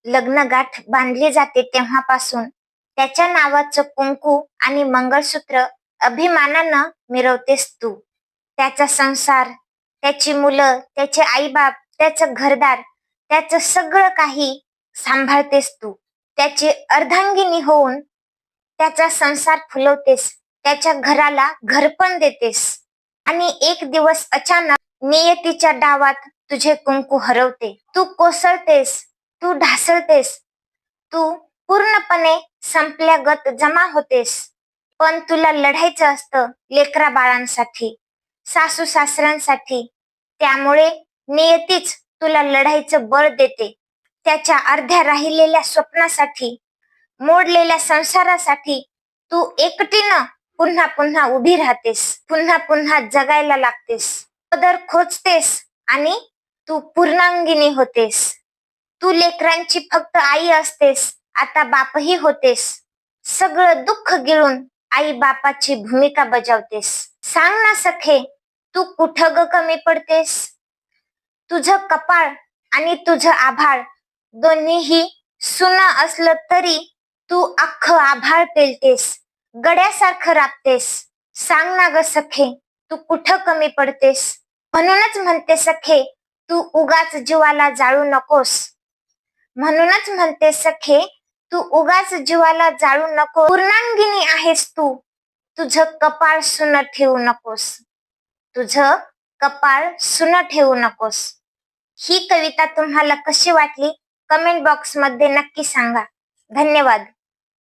लग्नगाठ बांधली जाते तेव्हापासून त्याच्या नावाचं कुंकू आणि मंगळसूत्र अभिमानानं मिरवतेस तू. त्याचा संसार, त्याची मुलं, त्याचे आईबाप, त्याचं घरदार, त्याचं सगळं काही सांभाळतेस तू. त्याची अर्धांगिनी होऊन त्याचा संसार फुलवतेस, त्याच्या घराला घरपण देतेस. आणि एक दिवस अचानक नियतीच्या डावात तुझे कुंकू हरवते. तू कोसळतेस, तू ढासळतेस, तू पूर्णपणे संपल्यागत जमा होतेस. पण तुला लढायचं असतं लेकरा बाळांसाठी, सासू सासऱ्यांसाठी. त्यामुळे नियतीच तुला लढायचं बळ देते. त्याच्या अर्ध्या राहिलेल्या स्वप्नासाठी, मोडलेल्या संसारासाठी तू एकटीनं पुन्हा पुन्हा उभी राहतेस, पुन्हा पुन्हा जगायला लागतेस. पदर खोचतेस आणि तू पूर्णांगिनी होतेस. तू लेकरांची फक्त आई असतेस, आता बापही होतेस. सगळं दुःख गिळून आई बापाची भूमिका बजावतेस. सांग ना सखे, तू कुठं ग कमी पडतेस? तुझं कपाळ आणि तुझं आभाळ दोन्हीही सुनं असलं तरी तू अख्खं आभाळ पेलतेस, गड्यासारखं राबतेस. सांग ना ग सखे, तू कुठं कमी पडतेस? म्हणूनच म्हणते सखे, तू उगाच जीवाला जाळू नकोस. म्हणूनच म्हणते सखे, तू उगाच जीवाला जाळू नको. पूर्णांगिनी आहेस तू, तुझं कपाळ सुनं ठेवू नकोस. तुझं कपाळ सुनं ठेवू नकोस. ही कविता तुम्हाला कशी वाटली कमेंट बॉक्स मध्ये नक्की सांगा. धन्यवाद.